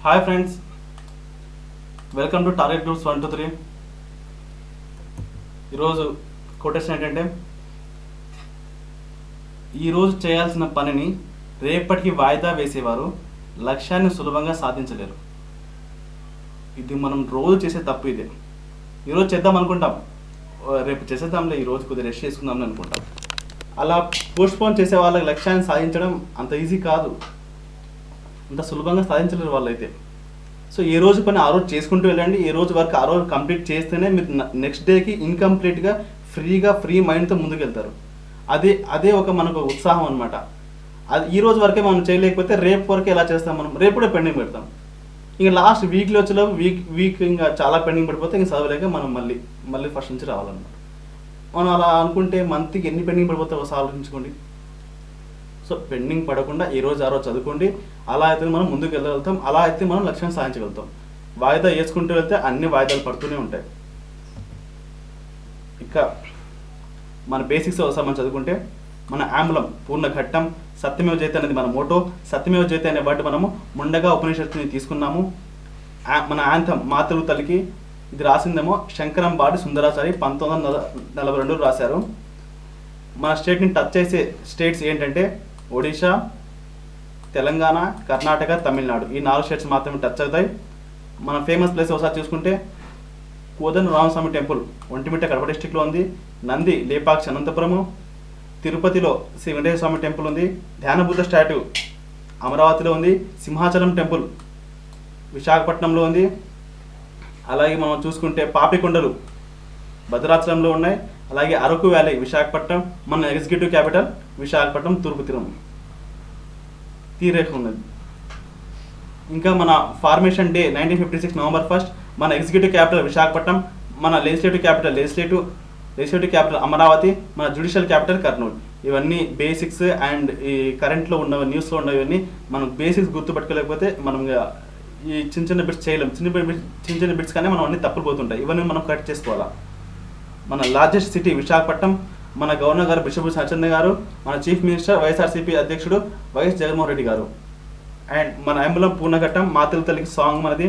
Hi friends, welcome to target groups 1 2 3. ఈరోజు quotation ఏంటంటే, ఈరోజు చేయాల్సిన పనిని రేపటికి వాయిదా వేసేవారు లక్ష్యాన్ని సులభంగా సాధించలేరు. ఇది మనం రోజు చేసే తప్పు ఇదే. ఈరోజు చేద్దాం అనుకుంటాం, రేపు చేసేద్దాంలే, ఈరోజు కొద్దిగా రెస్ట్ చేసుకుందాంలే అనుకుంటాం. అలా పోస్ట్పోన్ చేసే వాళ్ళకి లక్ష్యాన్ని సాధించడం అంత ఈజీ కాదు, అంత సులభంగా సాధించలేరు వాళ్ళైతే. సో ఏ రోజు పని ఆ రోజు చేసుకుంటూ వెళ్ళండి. ఏ రోజు వర్క్ ఆ రోజు కంప్లీట్ చేస్తేనే మీరు నెక్స్ట్ డేకి ఇన్కంప్లీట్గా ఫ్రీ మైండ్తో ముందుకు వెళ్తారు. అదే ఒక మనకు ఉత్సాహం అనమాట. అది ఈ రోజు వరకే మనం చేయలేకపోతే రేపు వరకే ఎలా చేస్తాం, మనం రేపుడే పెండింగ్ పెడతాం. ఇంకా లాస్ట్ వీక్లో వచ్చేలోపు వీక్ ఇంకా చాలా పెండింగ్ పడిపోతే ఇంకా చదవలేక మనం మళ్ళీ ఫస్ట్ నుంచి రావాలన్నమాట. మనం అలా అనుకుంటే మంత్కి ఎన్ని పెండింగ్ పడిపోతాయో ఒకసారి ఆలోచించుకోండి. సో పెండింగ్ పడకుండా ఈ రోజు ఆ రోజు చదువుకోండి. అలా అయితే మనం ముందుకు వెళ్ళగలుగుతాం, అలా అయితే మనం లక్ష్యాన్ని సాధించగలుగుతాం. వాయిదా వేసుకుంటూ వెళ్తే అన్ని వాయిదాలు పడుతూనే ఉంటాయి. ఇక మన బేసిక్స్ ఒకసారి మనం చదువుకుంటే, మన ఆమ్లం పూర్ణ ఘట్టం సత్యమేవ జయతే అనేది మన మోటో. సత్యమేవ జయతే అనే వర్డ్ మనము ముండగా ఉపనిషత్తుని తీసుకున్నాము. మన యాంథమ్ మాతృ తల్లికి ఇది రాసిందేమో శంకరంబాడి సుందరాచారి 1942 రాశారు. మన స్టేట్ని టచ్ చేసే స్టేట్స్ ఏంటంటే ఒడిశా, తెలంగాణ, కర్ణాటక, తమిళనాడు. ఈ 4 స్టేట్స్ మాత్రమే టచ్ అవుతాయి. మన ఫేమస్ ప్లేస్ ఒకసారి చూసుకుంటే కోదండ రామస్వామి టెంపుల్ ఒంటిమిట్ట కడప డిస్టిక్లో ఉంది. నంది లేపాక్షి అనంతపురము. తిరుపతిలో శ్రీ వెంకటేశ్వర స్వామి టెంపుల్ ఉంది. ధ్యానబుద్ధ స్టాట్యూ అమరావతిలో ఉంది. సింహాచలం టెంపుల్ విశాఖపట్నంలో ఉంది. అలాగే మనం చూసుకుంటే పాపికొండలు భద్రాచలంలో ఉన్నాయి. అలాగే అరకు వ్యాలీ విశాఖపట్నం. మన ఎగ్జిక్యూటివ్ క్యాపిటల్ విశాఖపట్నం, తూర్పు తీరేఖ ఉన్నది. ఇంకా మన ఫార్మేషన్ డే 1956 నవంబర్ 1. మన ఎగ్జిక్యూటివ్ క్యాపిటల్ విశాఖపట్నం. మన లెజిస్లేటివ్ క్యాపిటల్ అమరావతి. మన జ్యుడిషియల్ క్యాపిటల్ కర్నూలు. ఇవన్నీ బేసిక్స్. అండ్ ఈ కరెంట్లో ఉన్న న్యూస్లో ఉన్నవన్నీ మనం బేసిక్స్ గుర్తుపట్టుకోలేకపోతే మనం ఈ చిన్న బిట్స్ చేయలేం. చిన్న బిట్స్ కానీ మనం అన్ని తప్పులు పోతుంటాయి. ఇవన్నీ మనం కరెక్ట్ చేసుకోవాలా. మన లార్జెస్ట్ సిటీ విశాఖపట్నం. మన గవర్నర్ గారు బిషప్ సత్యచంద్ర గారు. మన చీఫ్ మినిస్టర్ వైఎస్ఆర్సీపీ అధ్యక్షుడు వైఎస్ జగన్మోహన్ రెడ్డి గారు. అండ్ మన ఎంబలం పూర్ణఘట్టం మాతృ తల్లికి సాంగ్ మనది.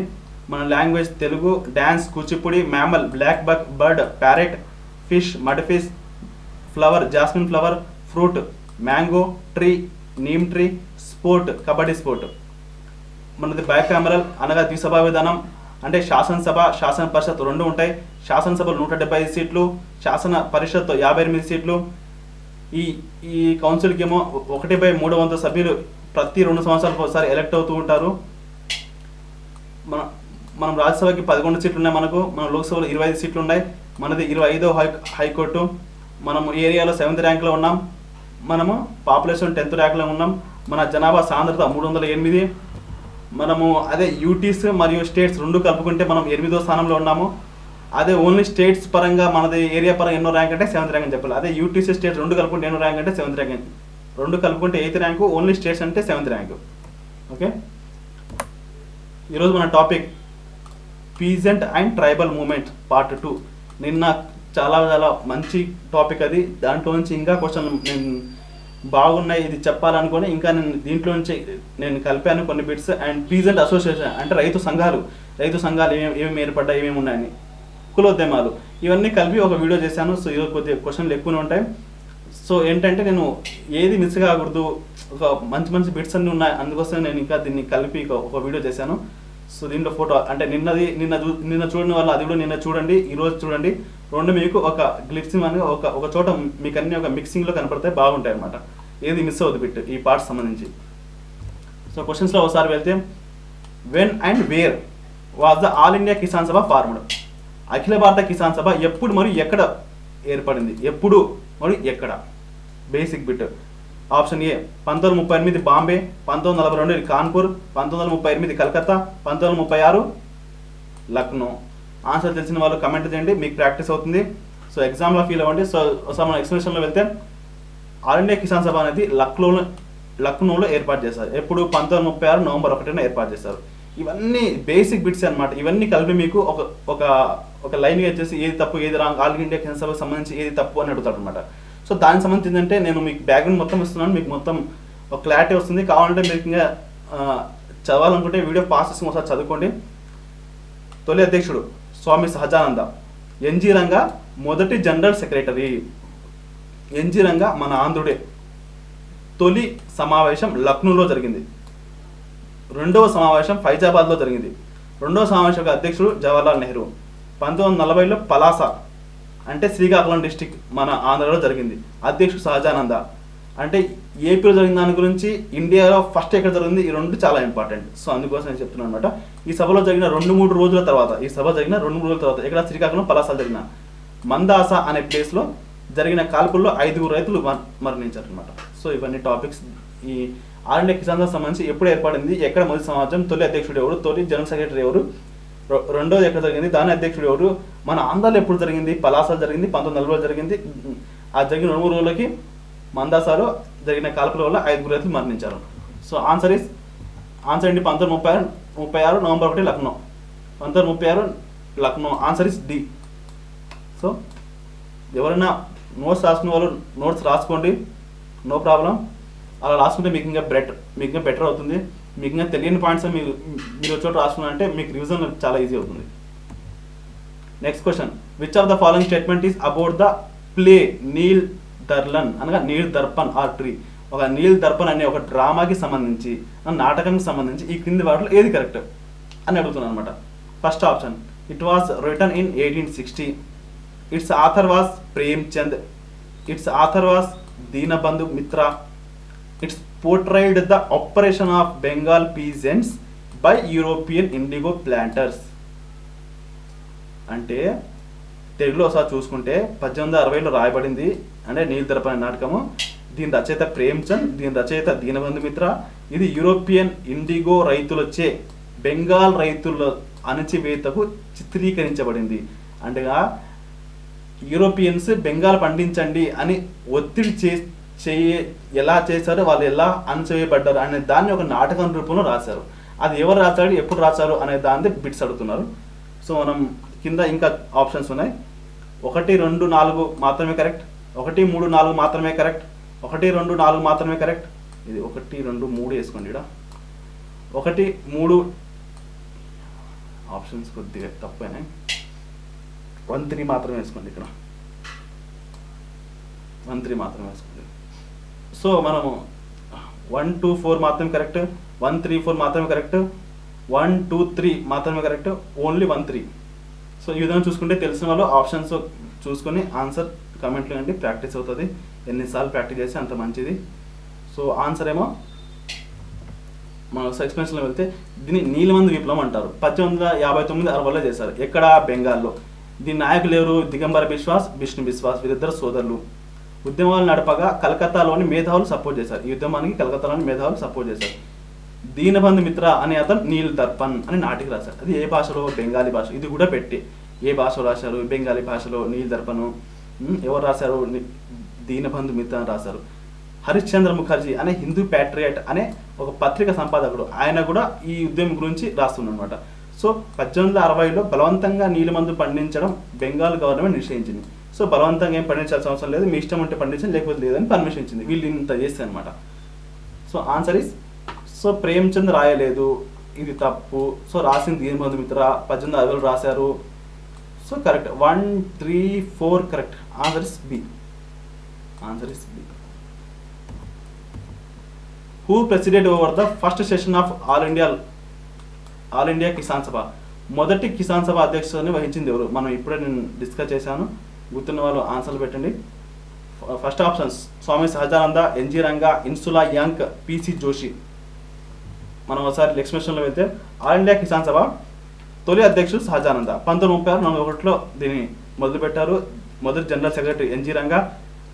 మన language Telugu. Dance Kuchipudi. Mammal black buck, bird parrot, fish mud fish, flower jasmine flower, fruit mango, tree neem tree, sport kabaddi sport. మనది బైకామరల్ అనగా ద్విసభా విధానం. అంటే శాసనసభ, శాసన పరిషత్ 2 ఉంటాయి. శాసనసభలో 175 సీట్లు, శాసన పరిషత్ 58 సీట్లు. ఈ కౌన్సిల్కి ఏమో 1/300 సభ్యులు ప్రతి 2 సంవత్సరాలకు ఒకసారి ఎలక్ట్ అవుతూ ఉంటారు. మనం రాజ్యసభకి 11 సీట్లు ఉన్నాయి. మన లోక్సభలో 25 సీట్లు ఉన్నాయి. మనది 25వ హైకోర్టు. మనము ఏరియాలో 7th ర్యాంక్లో ఉన్నాం. మనము పాపులేషన్ 10th ర్యాంక్లో ఉన్నాం. మన జనాభా సాంద్రత 308. మనము అదే యూటీస్ మరియు స్టేట్స్ 2 కలుపుకుంటే మనం 8వ స్థానంలో ఉన్నాము. అదే ఓన్లీ స్టేట్స్ పరంగా మనది ఏరియా పరంగా ఎన్నో ర్యాంక్ అంటే 7th ర్యాంక్ అని చెప్పాలి. అదే యూటీసీ స్టేట్స్ 2 కలుపుకుంటే ఎన్నో ర్యాంక్ అంటే 7th ర్యాంక్. 2 కలుపుకుంటే 8th ర్యాంకు, ఓన్లీ స్టేట్స్ అంటే 7th ర్యాంకు. ఓకే, ఈరోజు మన topic peasant and tribal movement part 2. నిన్న చాలా మంచి టాపిక్ అది. దాంట్లో నుంచి ఇంకా క్వశ్చన్ నేను బాగున్నాయి, ఇది చెప్పాలనుకుని ఇంకా నేను దీంట్లో నుంచి నేను కలిపాను కొన్ని బిట్స్. అండ్ పీజెంట్ అసోసియేషన్ అంటే రైతు సంఘాలు ఏమేమి ఏర్పడ్డాయి, ఏమేమి ఉన్నాయని, కులోద్యమాలు, ఇవన్నీ కలిపి ఒక వీడియో చేశాను. సో ఈరోజు కొద్దిగా క్వశ్చన్లు ఎక్కువనే ఉంటాయి. సో ఏంటంటే నేను ఏది మిస్ కాకూడదు, ఒక మంచి బిట్స్ అన్నీ ఉన్నాయి, అందుకోసం నేను ఇంకా దీన్ని కలిపి ఒక వీడియో చేశాను. సో దీంట్లో ఫోటో అంటే నిన్న చూడని వాళ్ళు అది కూడా నిన్న చూడండి, ఈరోజు చూడండి. 2 మీకు ఒక గ్లిప్సింగ్ అని ఒక చోట మీకు అన్ని ఒక మిక్సింగ్లో కనపడతాయి, బాగుంటాయి అన్నమాట. ఏది మిస్ అవుతుంది బిట్ ఈ పార్ట్స్ సంబంధించి. సో క్వశ్చన్స్లో ఒకసారి వెళ్తే, when and where was the all India Kisan Sabha formed? అఖిల భారత కిసాన్ సభ ఎప్పుడు మరియు ఎక్కడ ఏర్పడింది? ఎప్పుడు మరియు ఎక్కడ? Basic bit. Option A 1938 Bombay, 1942 Kanpur, 1938 Calcutta, 1936 Lucknow. Answer తెలిసిన వాళ్ళు కమెంట్ చేయండి, మీకు ప్రాక్టీస్ అవుతుంది. సో ఎగ్జామ్లో ఫీల్ అవ్వండి. సో మనం ఎక్స్ప్లెనేషన్లో వెళ్తే, ఆల్ ఇండియా కిసాన్ సభ అనేది లక్నోలో ఏర్పాటు చేశారు. ఎప్పుడు 1936 నవంబర్ 1న ఏర్పాటు చేశారు. ఇవన్నీ బేసిక్ బిట్స్ అనమాట. ఇవన్నీ కలిపి మీకు ఒక లైన్గా వచ్చేసి ఏది తప్పు ఏది రాంగ్, ఆల్ ఇండియా కిసాన్ సభకు సంబంధించి ఏది తప్పు అని అడుగుతాడు అనమాట. సో దానికి సంబంధించి ఏంటంటే నేను మీకు బ్యాక్గ్రౌండ్ మొత్తం ఇస్తున్నాను, మీకు మొత్తం ఒక క్లారిటీ వస్తుంది. కావాలంటే మీకు ఇంకా చదవాలనుకుంటే వీడియో పాస్ చేసి ఒకసారి చదువుకోండి. తొలి అధ్యక్షుడు స్వామి సహజానంద. ఎన్జి రంగా మొదటి జనరల్ సెక్రటరీ. ఎన్జి రంగా మన ఆంధ్రుడే. తొలి సమావేశం లక్నోలో జరిగింది. రెండవ సమావేశం ఫైజాబాద్లో జరిగింది. రెండవ సమావేశం అధ్యక్షుడు జవహర్లాల్ నెహ్రూ. 1940లో పలాస అంటే శ్రీకాకుళం డిస్టిక్ మన ఆంధ్రలో జరిగింది. అధ్యక్షుడు సహజానంద. అంటే ఏపీలో జరిగిన దాని గురించి ఇండియాలో ఫస్ట్ ఎక్కడ జరిగింది, ఈ రెండు చాలా ఇంపార్టెంట్. సో అందుకోసం నేను చెప్తున్నాను అనమాట. ఈ సభలో జరిగిన 2-3 రోజుల తర్వాత, ఇక్కడ శ్రీకాకుళం పలాస జరిగిన మందాస అనే ప్లేస్లో జరిగిన కాల్పుల్లో 5 రైతులు మరణించారు అనమాట. సో ఇవన్నీ టాపిక్స్. ఈ ఆల్ ఇండియా కిసాన్ సభ సంబంధించి ఎప్పుడు ఏర్పడింది, ఎక్కడ మొదటి సమావేశం, తొలి అధ్యక్షుడు ఎవరు, తొలి జనరల్ సెక్రటరీ ఎవరు, రెండోది ఎక్కడ జరిగింది, దాని అధ్యక్షుడు ఎవరు, మన ఆంధ్రాలో ఎప్పుడు జరిగింది, పలాసలో జరిగింది, 1940లో జరిగింది. ఆ జరిగిన 2-3 రోజులకి మందాసాలో జరిగిన కాల్పుల వల్ల 5 రైతులు మరణించారు. సో ఆన్సర్ ఏంటి, 1936 November 1 Lucknow. 1936 Lucknow. Answer is D. So ఎవరైనా నోట్స్ రాసుకునే వాళ్ళు నోట్స్ రాసుకోండి, నో ప్రాబ్లం. అలా రాసుకుంటే మీకు ఇంకా బెటర్ అవుతుంది. మీకు ఇంకా తెలియని పాయింట్స్ మీరు చోట రాసుకున్నారంటే మీకు రివిజన్ చాలా ఈజీ అవుతుంది. Next question, which of the following statement is about the play Nil Darpan అనగా నీల్ దర్పణ్ ఆర్ ట్రీ. ఒక నీల్ దర్పణ్ అనే ఒక డ్రామాకి సంబంధించి, నాటకానికి సంబంధించి ఈ క్రింది వాటిలో ఏది కరెక్ట్ అని అడుగుతున్నాను అనమాట. First option, it was written in 1860. Its author was Premchand. Its author was Dinabandhu Mitra. It's portrayed the operation of Bengal peasants by European indigo planters. అంటే తెలుగులో ఒకసారి చూసుకుంటే 1860లో రాయబడింది, అంటే నీల్ దర్పణ్ అనే నాటకము. దీని రచయిత ప్రేమ్చంద్, దీని రచయిత దీనబంధు మిత్ర. ఇది యూరోపియన్ ఇండిగో రైతులచే బెంగాల్ రైతుల అణచివేతకు చిత్రీకరించబడింది. అంటే యూరోపియన్స్ బెంగాల్ పండించండి అని ఒత్తిడి ఎలా చేశారు, వాళ్ళు ఎలా అణచివేయబడ్డారు అనే దాన్ని ఒక నాటకం రూపంలో రాశారు. అది ఎవరు రాశారు, ఎప్పుడు రాశారు అనే దాన్ని బిట్స్ అడుగుతున్నారు. సో మనం కింద ఇంకా ఆప్షన్స్ ఉన్నాయి. 1, 2, 4 మాత్రమే కరెక్ట్. 1, 3, 4 మాత్రమే కరెక్ట్. 1, 2, 4 మాత్రమే కరెక్ట్. ఇది 1, 2, 3 వేసుకోండి. ఇక్కడ 1, 3 ఆప్షన్స్ కొద్దిగా తప్పైనాయి. 1, 3 మాత్రమే వేసుకోండి. ఇక్కడ 1, 3 మాత్రమే వేసుకోండి. సో మనము 1, 2, 4 మాత్రమే కరెక్ట్. 1, 3, 4 మాత్రమే కరెక్ట్. 1, 2, 3 మాత్రమే కరెక్ట్. ఓన్లీ 1, 3. సో ఈ విధంగా చూసుకుంటే తెలిసిన వాళ్ళు ఆప్షన్స్ చూసుకొని ఆన్సర్ కామెంట్లో అండి ప్రాక్టీస్ అవుతుంది. ఎన్నిసార్లు ప్రాక్టీస్ చేస్తే అంత మంచిది. సో ఆన్సర్ ఏమో మనం ఎక్స్ప్లెనేషన్లో వెళ్తే దీన్ని నీలమందు విప్లవం అంటారు. 1859-60లో చేశారు. ఎక్కడ, బెంగాల్లో. దీని నాయకులు ఎవరు, దిగంబర బిశ్వాస్, విష్ణు బిశ్వాస్. వీరిద్దరు సోదరులు. ఉద్యమాలు నడపగా కలకత్తాలోని మేధావులు సపోర్ట్ చేశారు. ఈ ఉద్యమానికి కలకత్తాలోని మేధావులు సపోర్ట్ చేశారు. దీనబంధు మిత్ర అనే అతను నీల్ దర్పణ్ అని నాటిక రాశారు. అది ఏ భాషలో, బెంగాలీ భాష. ఇది కూడా పెట్టి ఏ భాషలో రాశారు, బెంగాలీ భాషలో నీల్ దర్పణ్. ఎవరు రాశారు, దీనబంధు మిత్ర అని రాశారు. హరిశ్చంద్ర ముఖర్జీ అనే హిందూ ప్యాట్రియట్ అనే ఒక పత్రిక సంపాదకుడు, ఆయన కూడా ఈ ఉద్యమం గురించి రాస్తున్నమాట. సో 1860లో బలవంతంగా నీలిమందు పండించడం బెంగాల్ గవర్నమెంట్ నిషేధించింది. సో బలవంతంగా ఏం పండించాల్సిన అవసరం లేదు, మీ ఇష్టం ఉంటే పండించండి, లేకపోతే లేదని పర్మిషన్ ఇచ్చింది. వీళ్ళు ఇంత చేస్తే అనమాట. So answer is, so Premchand రాయలేదు, ఇది తప్పు. సో రాసింది దీనబంధు మిత్ర, 1860లో రాశారు. So correct. 1, 3, 4 correct. Answer is B. Answer is B. Who president over the first session of all India Kisan Sabha. మొదటి కిసాన్ సభ అధ్యక్షతని వహించింది ఎవరు? మనం ఇప్పుడే నేను డిస్కస్ చేశాను, గుర్తున్న వాళ్ళు ఆన్సర్లు పెట్టండి. First options Swami Sahajananda, NG Ranga, Indulal Yagnik, PC Joshi. మనం ఒకసారి ఎక్స్ప్లెనేషన్లో వెళ్తే ఆల్ ఇండియా కిసాన్ సభ తొలి అధ్యక్షుడు సహజానంద. 1936-41లో దీన్ని మొదలుపెట్టారు. మొదటి జనరల్ సెక్రటరీ ఎన్జి రంగా.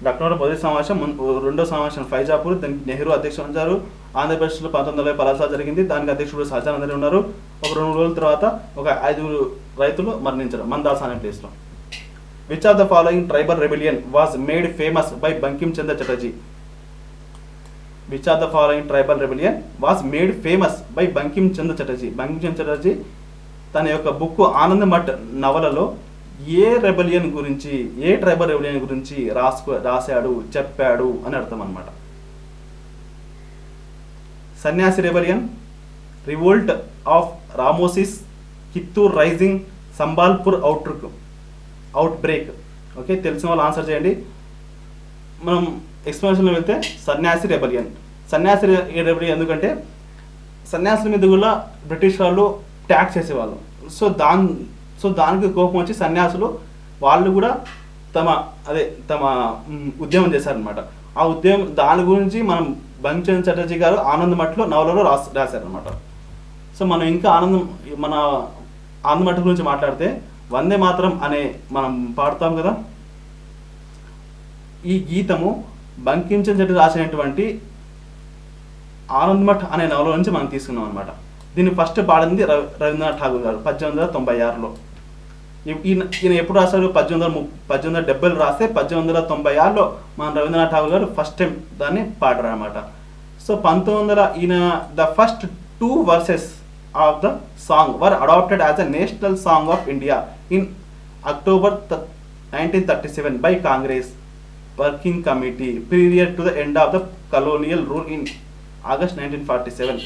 లక్నోలో మొదటి సమావేశం, రెండో సమావేశం ఫైజాపూర్, దానికి నెహ్రూ అధ్యక్షుడు ఉంచారు. ఆంధ్రప్రదేశ్లో 1940 పలాస జరిగింది, దానికి అధ్యక్షుడు సహజానందనే ఉన్నారు. ఒక 2 రోజుల తర్వాత ఒక 5 రైతులు మరణించారు మందాస అనే ప్లేస్లో. Which of the following tribal rebellion was made famous by Bankim Chandra Chatterjee. Which of the following tribal rebellion was made famous by Bankim Chandra Chatterjee. Bankim Chandra Chatterjee తన యొక్క బుక్ ఆనంద్ మఠ్ నవలలో ఏ రెబెలియన్ గురించి, ఏ ట్రైబల్ రెబెలియన్ గురించి రాశాడు, చెప్పాడు అని అర్థం అనమాట. Sanyasi rebellion, revolt of Ramosis, Kittur rising, Sambalpur outbreak. Okay, తెలిసిన వాళ్ళు ఆన్సర్ చేయండి. మనం ఎక్స్ప్లెనేషన్లో వెళ్తే సన్యాసి రెబలియన్. సన్యాసి రెబలియన్ ఎందుకంటే సన్యాసుల మీద కూడా బ్రిటిష్ వాళ్ళు ట్యాక్స్ చేసేవాళ్ళు. సో దానికి కోపం వచ్చి సన్యాసులు వాళ్ళు కూడా తమ ఉద్యమం చేశారనమాట. ఆ ఉద్యమం దాని గురించి మనం బంకించంద్ర చటర్జీ గారు ఆనంద్ మఠ్లో నవలలో రాశారనమాట. సో మనం ఇంకా మన ఆనంద్ మఠ్ గురించి మాట్లాడితే వందే మాతరం అనే మనం పాడుతాం కదా, ఈ గీతము బంకించంద్ర చటర్జీ రాసినటువంటి ఆనంద్ మఠ్ అనే నవల నుంచి మనం తీసుకున్నాం అనమాట. దీన్ని ఫస్ట్ పాడింది రవీంద్రనాథ్ ఠాగూర్ గారు 1896లో. ఈయన ఎప్పుడు రాశారు? 1870లో రాస్తే 1896లో మన రవీంద్రనాథ్ ఠాగూర్ గారు ఫస్ట్ టైం దాన్ని పాడారు అనమాట. సో ఈయన the first 2 verses of the song were adopted as a national song of India in October 1937 by Congress working committee period to the end of the colonial rule in August 1947.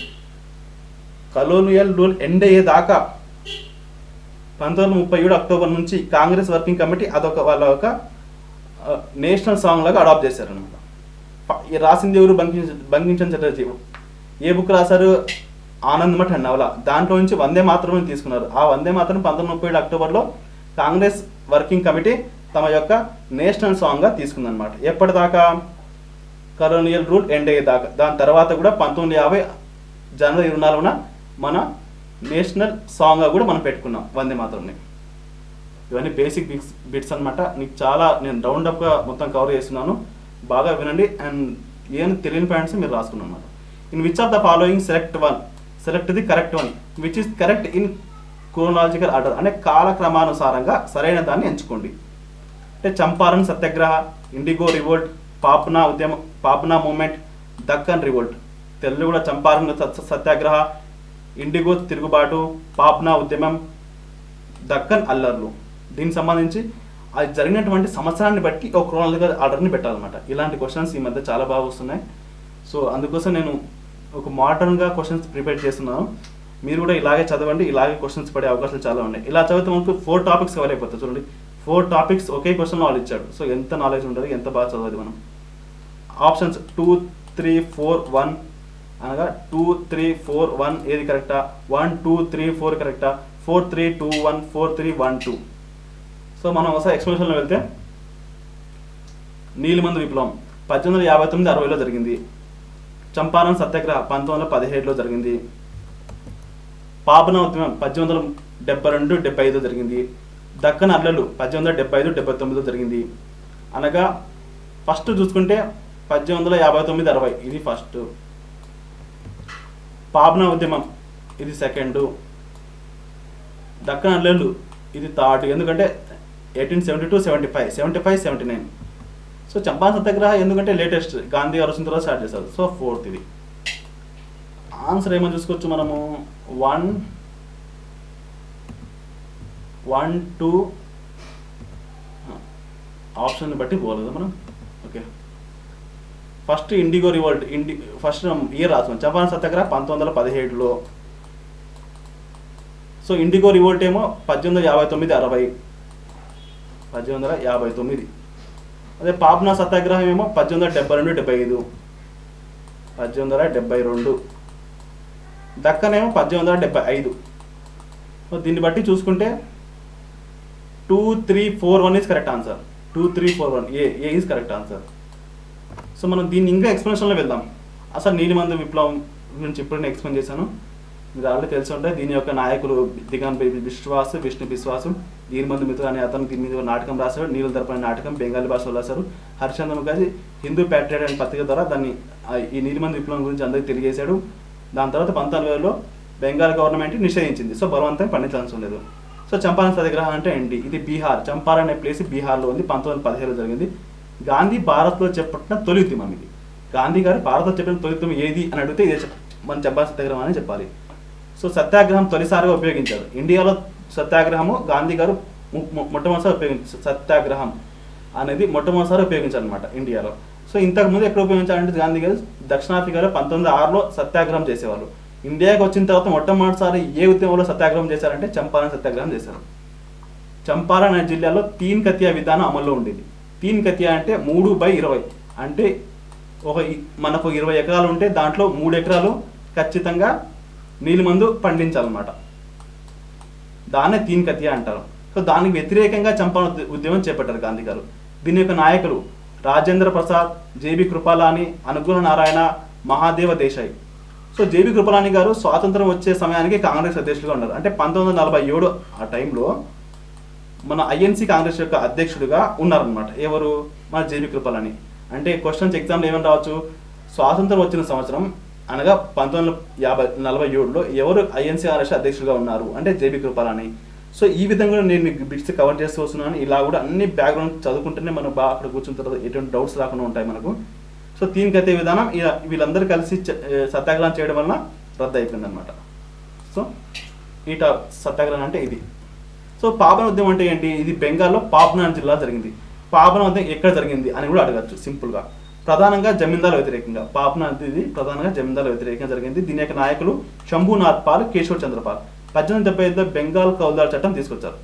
Colonial rule ఎండ్ అయ్యేదాకా 1937 October నుంచి Congress working committee వాళ్ళ ఒక national song లాగా adapt చేశారనమాట. రాసింది ఎవరు? బంకించంద్ర చటర్జీ. ఏ book రాశారు? ఆనంద్ మఠ్ అనే నవల. దాంట్లో నుంచి వందే మాతరం తీసుకున్నారు. ఆ వందే మాతరం 1937 అక్టోబర్లో కాంగ్రెస్ వర్కింగ్ కమిటీ తమ యొక్క నేషనల్ సాంగ్గా తీసుకుందనమాట. ఎప్పటిదాకా? కలోనియల్ రూల్ ఎండ్ అయ్యేదాకా. దాని తర్వాత కూడా 1950 జనవరి 24న మన నేషనల్ సాంగ్గా కూడా మనం పెట్టుకున్నాం వందే మాతరంని. ఇవన్నీ బేసిక్ బిట్స్ అనమాట. నేను రౌండప్గా మొత్తం కవర్ చేస్తున్నాను, బాగా వినండి. అండ్ ఏం తెలియని పాయింట్స్ మీరు రాసుకున్నాం అనమాట. In which of the following select the correct one which is correct in chronological order. అంటే కాలక్రమానుసారంగా సరైన దాన్ని ఎంచుకోండి. అంటే Champaran Satyagraha, indigo revolt, Pabna movement, Deccan revolt. Telugu కూడా చంపారన్ సత్యాగ్రహ, ఇండిగో తిరుగుబాటు, పాప్నా ఉద్యమం, దక్కన్ అల్లర్లు. దీనికి సంబంధించి అది జరిగినటువంటి సంవత్సరాన్ని బట్టి ఒక క్రోనాలజికల్ ఆర్డర్ని పెట్టాలన్నమాట. ఇలాంటి క్వశ్చన్స్ ఈ మధ్య చాలా బాగా వస్తున్నాయి. సో అందుకోసం నేను ఒక మోడర్న్గా క్వశ్చన్స్ ప్రిపేర్ చేస్తున్నాను. మీరు కూడా ఇలాగే చదవండి, ఇలాగే క్వశ్చన్స్ పడే అవకాశాలు చాలా ఉన్నాయి. ఇలా చదివితే మనకు 4 టాపిక్స్ కవర్ అయిపోతాయి. చూడండి, 4 టాపిక్స్ ఒకే క్వశ్చన్ వాళ్ళు ఇచ్చాడు. సో ఎంత నాలెడ్జ్ ఉంటుంది, ఎంత బాగా చదవాలి మనం. ఆప్షన్స్ 2, 3, 4, 1 అనగా 2, 3, 4, 1 ఏది కరెక్టా? 1, 2, 3, 4 కరెక్టా? 4, 3, 2, 1, 4, 3, 1, 2. సో మనం ఒకసారి ఎక్స్ప్లెనేషన్లో వెళ్తే నీలిమందు విప్లవం 1859-60లో జరిగింది. చంపారన్ సత్యాగ్రహ 1917లో జరిగింది. పాపన ఉద్యమం 1872-75 జరిగింది. దక్కన్ అల్లలు 1875-79 జరిగింది. అనగా ఫస్ట్ చూసుకుంటే 1859-60 ఇది ఫస్ట్. పాబ్నా ఉద్యమం ఇది సెకండ్. దక్కన్ అల్లలు ఇది థర్డ్. ఎందుకంటే 1872-75, 75-79. సో చంపారన్ సత్యాగ్రహ ఎందుకంటే లేటెస్ట్, గాంధీ గారు వచ్చిన తర్వాత స్టార్ట్ చేశారు. సో ఫోర్త్ ఇది. ఆన్సర్ ఏమో చూసుకోవచ్చు మనము. 1, 2 ఆప్షన్ బట్టి పోలేదు మనం. Okay, first IndiGo revolt. First year రాసుకున్నాం. చంపారన్ సత్యాగ్రహ 1917లో. సో ఇండిగో రివోల్ట్ ఏమో 1859-60, 1859. అదే పాప్నా సత్యాగ్రహం ఏమో 1872-75, 1872. దక్కన్ ఏమో 1875. సో దీన్ని బట్టి చూసుకుంటే 2, 3, 4, 1 is correct answer. 2, 3, 4, 1 A is correct answer. So మనం దీన్ని ఇంకా ఎక్స్ప్లెనేషన్లో వెళ్దాం. అసలు నీలిమందు విప్లవం గురించి ఇప్పుడు నేను ఎక్స్ప్లెయిన్ చేశాను, మీరు ఆల్రెడీ తెలిసి ఉంటాయి. దీని యొక్క నాయకులు దిగాన్ విశ్వాస్, విష్ణు విశ్వాసం, నీలిమందు మిత్ర అనే అతను దీని మీద నాటకం రాశాడు. నీళ్ళ దర్పణ నాటకం బెంగాలీ భాషలో రాశారు. హరిశ్చంద్ర ముఖర్జీ హిందూ ప్యాట్రియట్ అనే పత్రిక ద్వారా దాన్ని ఈ నీలిమందు విప్లవం గురించి అందరికీ తెలియజేశాడు. దాని తర్వాత 1920లో బెంగాల్ గవర్నమెంట్ నిషేధించింది. సో బలవంతంగా పండించాల్సి లేదు. సో చంపారన్ సత్యాగ్రహం అంటే ఏంటి? ఇది బీహార్, చంపారన్ అనే ప్లేస్ బీహార్లో ఉంది. 1917లో జరిగింది. గాంధీ భారత్లో చేపట్టిన తొలి ఉద్యమం ఇది. గాంధీ గారు భారత్లో చెప్పిన తొలి ఉద్యమం ఏది అని అడిగితే ఇదే మన చంపారన్ సత్యాగ్రహం అని చెప్పాలి. సో సత్యాగ్రహం తొలిసారిగా ఉపయోగించారు. ఇండియాలో సత్యాగ్రహము గాంధీ గారు మొట్టమొదటిసారి ఉపయోగించారు. సత్యాగ్రహం అనేది మొట్టమొదటిసారి ఉపయోగించారు అనమాట ఇండియాలో. సో ఇంతకుముందు ఎక్కడ ఉపయోగించాలంటే గాంధీ గారు దక్షిణాఫ్రికాలో 1906లో సత్యాగ్రహం చేసేవాళ్ళు. ఇండియాకి వచ్చిన తర్వాత మొట్టమొదటిసారి ఏ ఉద్యమంలో సత్యాగ్రహం చేశారంటే చంపారన్ సత్యాగ్రహం చేశారు. చంపారన్ అనే జిల్లాలో 3 కతియా విధానం అమల్లో ఉండేది. 3 కతియా అంటే 3/20, అంటే మనకు 20 ఎకరాలు ఉంటే దాంట్లో 3 ఎకరాలు ఖచ్చితంగా నీలిమందు పండించాలన్నమాట. దాన్నే 3 కతియా అంటారు. సో దానికి వ్యతిరేకంగా చంపారన్ ఉద్యమం చేపట్టారు గాంధీ గారు. దీని యొక్క నాయకులు రాజేంద్ర ప్రసాద్, జేబీ కృపలాని, అనుకూల నారాయణ, మహాదేవ దేశాయ్. సో జేబీ కృపలాని గారు స్వాతంత్రం వచ్చే సమయానికి కాంగ్రెస్ అధ్యక్షుడిగా ఉన్నారు. అంటే 1947 ఆ టైంలో మన ఐఎన్సీ కాంగ్రెస్ యొక్క అధ్యక్షుడిగా ఉన్నారనమాట. ఎవరు? మన జేబీ కృపలాని. అంటే క్వశ్చన్స్ ఎగ్జామ్లో ఏమని రావచ్చు, స్వాతంత్రం వచ్చిన సంవత్సరం అనగా 1947లో ఎవరు ఐఎన్సీ కాంగ్రెస్ అధ్యక్షుడిగా ఉన్నారు అంటే జేబీ కృపలాని. సో ఈ విధంగా నేను మీకు బిట్స్ కవర్ చేస్తూ వస్తున్నాను. ఇలా కూడా అన్ని బ్యాక్గ్రౌండ్ చదువుకుంటేనే మనం బాగా అక్కడ కూర్చున్న తర్వాత ఎటువంటి డౌట్స్ రాకుండా ఉంటాయి మనకు. సో 3 కతియా విధానం వీళ్ళందరూ కలిసి సత్యాగ్రహం చేయడం వలన రద్దు అయిపోయింది అనమాట. సో ఈట సత్యాగ్రహం అంటే ఇది. సో పాపన ఉద్యమం అంటే ఏంటి? ఇది బెంగాల్లో పాబ్నా జిల్లా జరిగింది. పాపన ఉద్యమం ఎక్కడ జరిగింది అని కూడా అడగచ్చు సింపుల్గా. ప్రధానంగా జమీందారుల వ్యతిరేకంగా. పాప్నా ఇది ప్రధానంగా జమీందారుల వ్యతిరేకంగా జరిగింది. దీని యొక్క నాయకులు శంభునాథ్ పాల్, కేశవ్ చంద్రపాల్. 1875లో బెంగాల్ కౌల్దార్ చట్టం తీసుకొచ్చారు.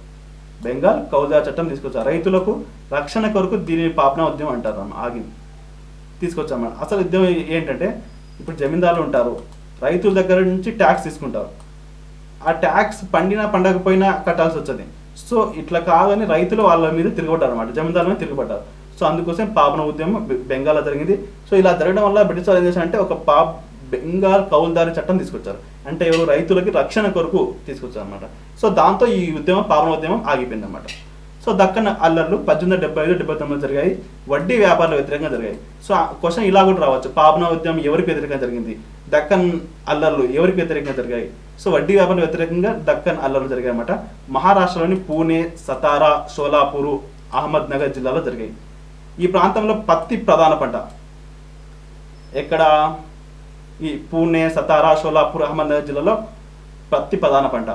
బెంగాల్ కౌల్దార్ చట్టం తీసుకొచ్చారు. రైతులకు రక్షణ కొరకు దీని పాప్నా ఉద్యమం అంటారు. ఆగింది తీసుకొచ్చామన్నమాట. అసలు ఉద్యమం ఏంటంటే, ఇప్పుడు జమీందారులు ఉంటారు, రైతుల దగ్గర నుంచి ట్యాక్స్ తీసుకుంటారు. ఆ ట్యాక్స్ పండినా పండకపోయినా కట్టాల్సి వచ్చేది. సో ఇట్లా కాదని రైతులు వాళ్ళ మీద తిరగబడ్డారు అనమాట, జమీందారుల మీద తిరగబడ్డారు. సో అందుకోసం పాపన ఉద్యమం బెంగాల్లో జరిగింది. సో ఇలా జరగడం వల్ల బ్రిటిష్ వాళ్ళు ఏం చేశారంటే ఒక బెంగాల్ కౌల్దారి చట్టం తీసుకొచ్చారు. అంటే ఎవరు? రైతులకి రక్షణ కొరకు తీసుకొచ్చారు అనమాట. సో దాంతో ఈ ఉద్యమం, పాపన ఉద్యమం ఆగిపోయింది అనమాట. సో దక్కన్ అల్లర్లు 1875-79 జరిగాయి. వడ్డీ వ్యాపారాల వ్యతిరేకంగా జరిగాయి. సో క్వశ్చన్ ఇలా కూడా రావచ్చు, పాపన ఉద్యమం ఎవరికి వ్యతిరేకంగా జరిగింది? దక్కన్ అల్లర్లు ఎవరికి వ్యతిరేకంగా జరిగాయి? సో వడ్డీ వ్యాపారాల వ్యతిరేకంగా దక్కన్ అల్లర్లు జరిగాయి అన్నమాట. మహారాష్ట్రలోని పూణే, సతారా, షోలాపూర్, అహ్మద్ నగర్ జిల్లాలో జరిగాయి. ఈ ప్రాంతంలో పత్తి ప్రధాన పంట. ఎక్కడ? ఈ పూణే, సతారా, షోలాపూర్, అహ్మద్ నగర్ జిల్లాలో పత్తి ప్రధాన పంట.